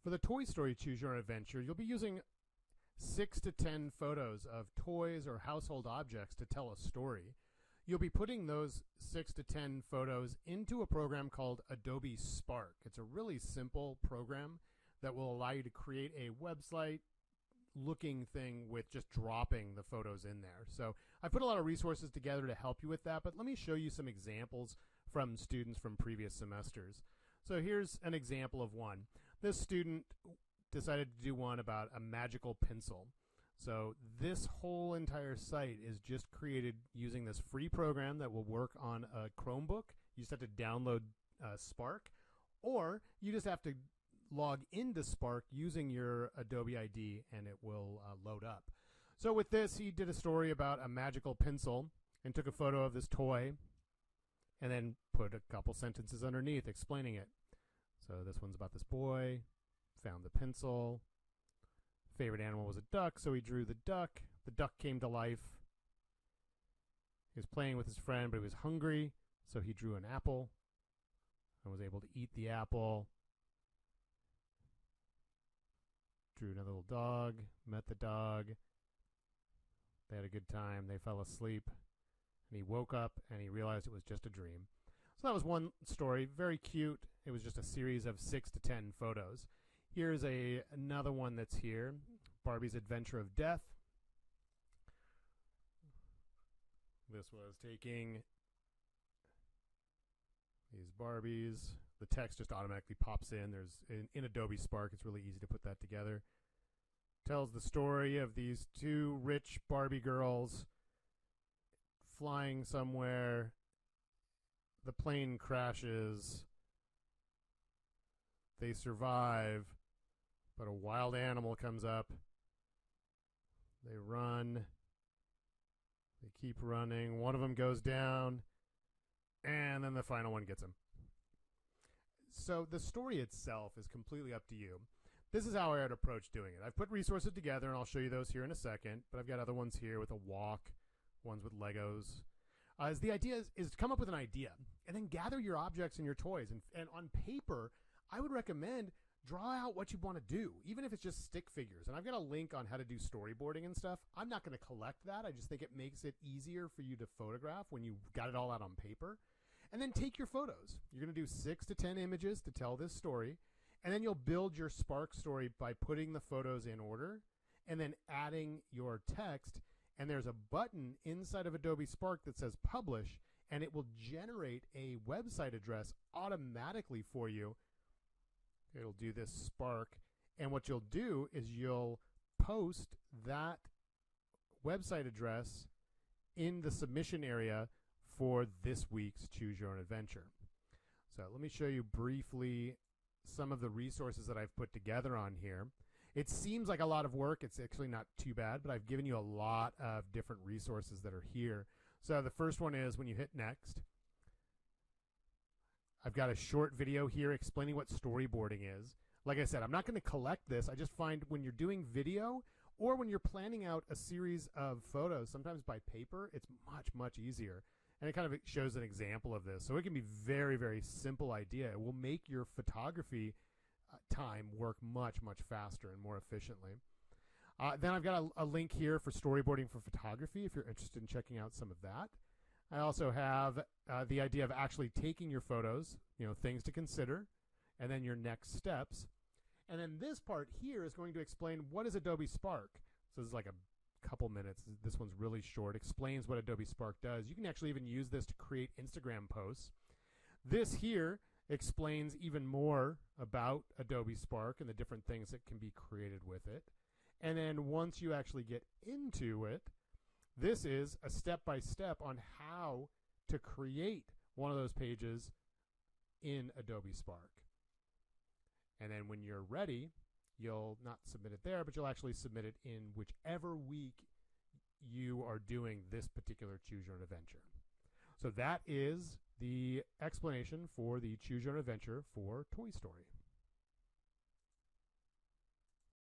For the Toy Story Choose Your Own Adventure, you'll be using 6 to 10 photos of toys or household objects to tell a story. You'll be putting those 6 to 10 photos into a program called Adobe Spark. It's a really simple program that will allow you to create a website looking thing with just dropping the photos in there. So I put a lot of resources together to help you with that, but let me show you some examples from students from previous semesters. So here's an example of one. This student decided to do one about a magical pencil. So this whole entire site is just created using this free program that will work on a Chromebook. You just have to download Spark, or you just have to log into Spark using your Adobe ID and it will load up. So with this, he did a story about a magical pencil and took a photo of this toy and then put a couple sentences underneath explaining it. So this one's about this boy, found the pencil, favorite animal was a duck, so he drew the duck. The duck came to life. He was playing with his friend, but he was hungry, so he drew an apple and was able to eat the apple. Drew another little dog, met the dog. They had a good time. They fell asleep, and he woke up, and he realized it was just a dream. So that was one story, very cute. It was just a series of 6 to 10 photos. Here's another one that's here, Barbie's Adventure of Death. This was taking these Barbies. The text just automatically pops in. There's in Adobe Spark, it's really easy to put that together. Tells the story of these two rich Barbie girls flying somewhere. The plane crashes. They survive, but a wild animal comes up. They run. They keep running. One of them goes down, and then the final one gets him. So the story itself is completely up to you. This is how I would approach doing it. I've put resources together, and I'll show you those here in a second, but I've got other ones here with a walk, ones with Legos. The idea is to come up with an idea, and then gather your objects and your toys. And on paper, I would recommend draw out what you want to do, even if it's just stick figures. And I've got a link on how to do storyboarding and stuff. I'm not going to collect that. I just think it makes it easier for you to photograph when you got it all out on paper. And then take your photos. You're going to do 6 to 10 images to tell this story. And then you'll build your Spark story by putting the photos in order and then adding your text. And there's a button inside of Adobe Spark that says publish, and it will generate a website address automatically for you. It'll do this Spark, and what you'll do is you'll post that website address in the submission area for this week's Choose Your Own Adventure. So let me show you briefly some of the resources that I've put together on here. It seems like a lot of work. It's actually not too bad, but I've given you a lot of different resources that are here. So the first one is when you hit next, I've got a short video here explaining what storyboarding is. Like I said, I'm not going to collect this. I just find when you're doing video or when you're planning out a series of photos, sometimes by paper, it's much, much easier. And it kind of shows an example of this. So it can be very, very simple idea. It will make your photography time work much, much faster and more efficiently. Then I've got a link here for storyboarding for photography if you're interested in checking out some of that. I also have the idea of actually taking your photos, things to consider, and then your next steps. And then this part here is going to explain what is Adobe Spark. So this is like a couple minutes. This one's really short. Explains what Adobe Spark does. You can actually even use this to create Instagram posts. This here explains even more about Adobe Spark and the different things that can be created with it. And then once you actually get into it, this is a step-by-step on how to create one of those pages in Adobe Spark. And then when you're ready, you'll not submit it there, but you'll actually submit it in whichever week you are doing this particular Choose Your Own Adventure. So that is the explanation for the Choose Your Own Adventure for Toy Story.